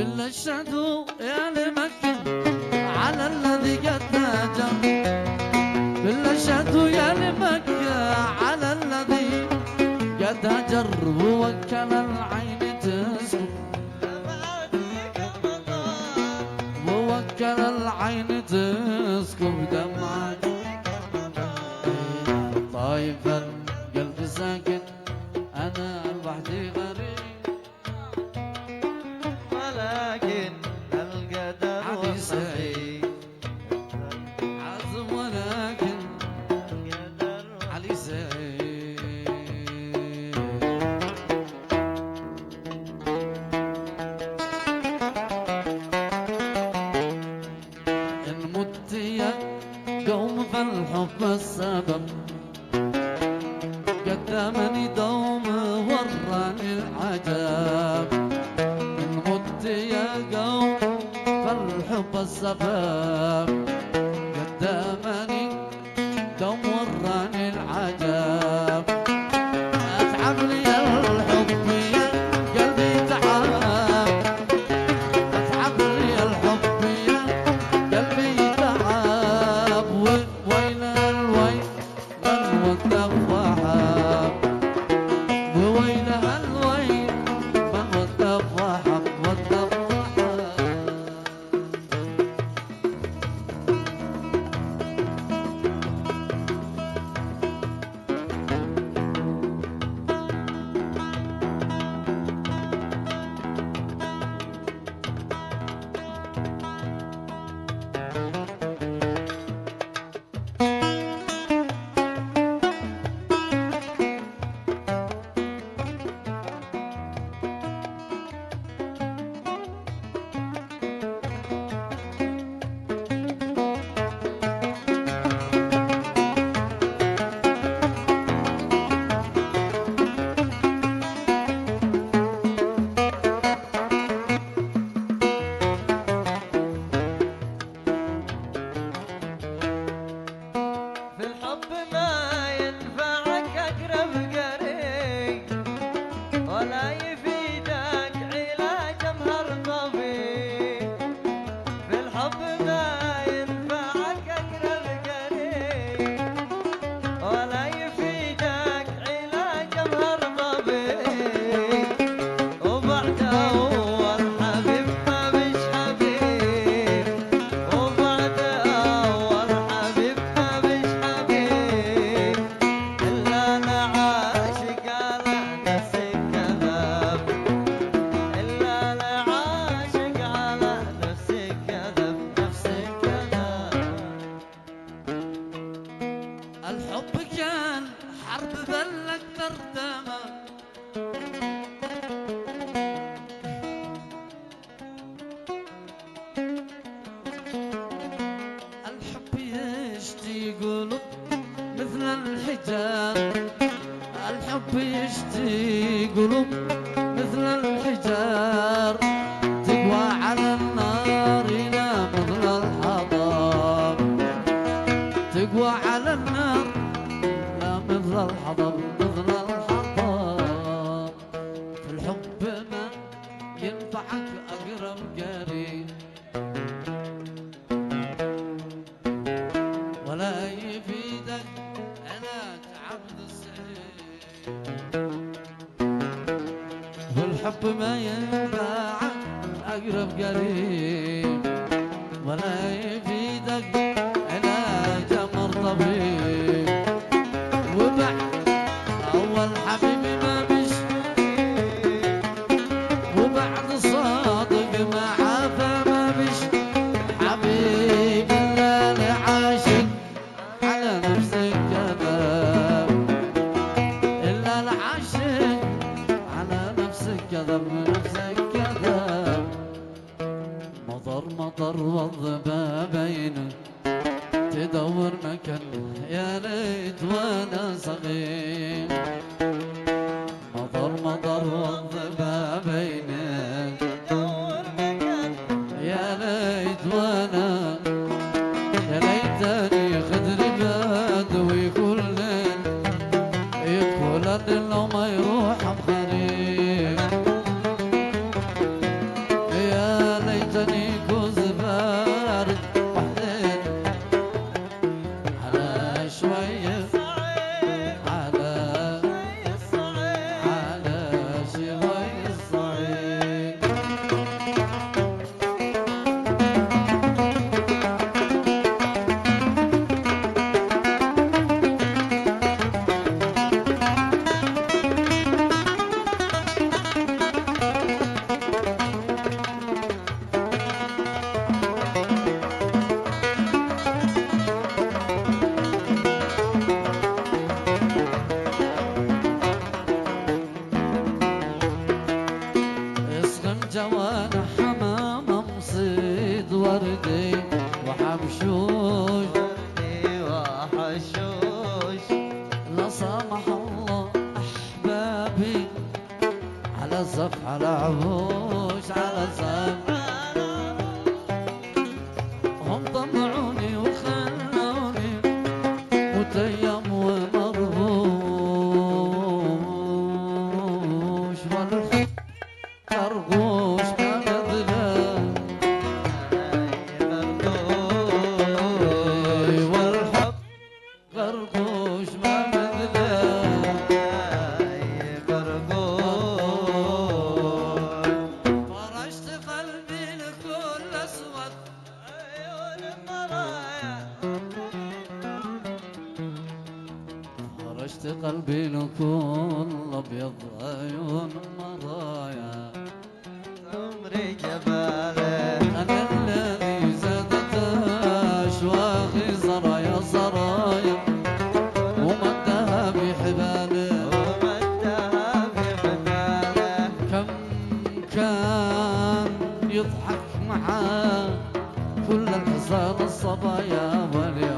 بالله اشهدوا يا لمكة على الذي قد هاجر. بالله اشهدوا يا لمكة على الذي قد هاجر ووكل العين تسكب ووكل العين تسكب دمعك. طايف القلب ساكن أنا لوحدي غريب ولكن القدر وصحيح عزم ولكن القدر علي سعيد. إن مت يا قوم فالحب السبب قدمني دوم وراني العجب. إن مت يا قوم فالحب السبب قدمني دوم وراني العجب. أتعب لي الحب يا قلبي تعب. أتعب لي الحب يا قلبي تعب. وين الويل من ودق وحب. وويل الويل من ودق وحب ودق وحب. في الحب ما ينفعك أقرب قريب ولا يفيدك علاج أمهر طبيب. في الحب ما ينفعك أقرب قريب ولا يفيدك علاج أمهر طبيب. وبعد أول حبيب ما بش حبيب. وبعد أول حبيب ما بش حبيب. إلا أنا عاشق على نفسي كذب. إلا أنا عاشق على نفسي كذب. نفسي كذب. الحب كان حرب بلك تردمه. الحب يشتي قلوب مثل الحجار. الحب يشتي قلوب مثل الحجار. تقوى على النار إلى مثل الحطب. تقوى على النار لا مثل الحطب مثل الحطب. في الحب ما ينفعك أقرب قريب ولا يفيدك علاج عبد السعيد. في الحب ما ينفعك أقرب قريب ولا يفيدك علاج أمر طبيب. وبعد أول حبيبي ما بش وبعد صادق ما عافى ما بش حبيب. إلا لعاشق على نفسك كذب. إلا العاشق على نفسك كذب. نفسك كذب. مطر مطر والضبابين تدور مكان يا ليت وانا صغير. مطر مطر والضبابين دور مكان يا ليت وانا يا ليتني خدري بدوي كل ليل يدخل لو ما يروح بخريف. يا وردي وحمشوش وردي وحشوش لا سامح الله أحبابي على الزف على عبوش على الزف هم طمعوني وخلوني متيم ومربوش والحب خربوش ما بذله والحب خربوش ما بذله فرشت قلبي لكل اسود فرشت قلبي لكل ابيض عيون مرايا عمري جباله انا الذي زادت اشواقي زرايا زرايا ومدها بحباله ومدها في حباله كم كان يضحك معاه كل الحزان الصبايا واليوم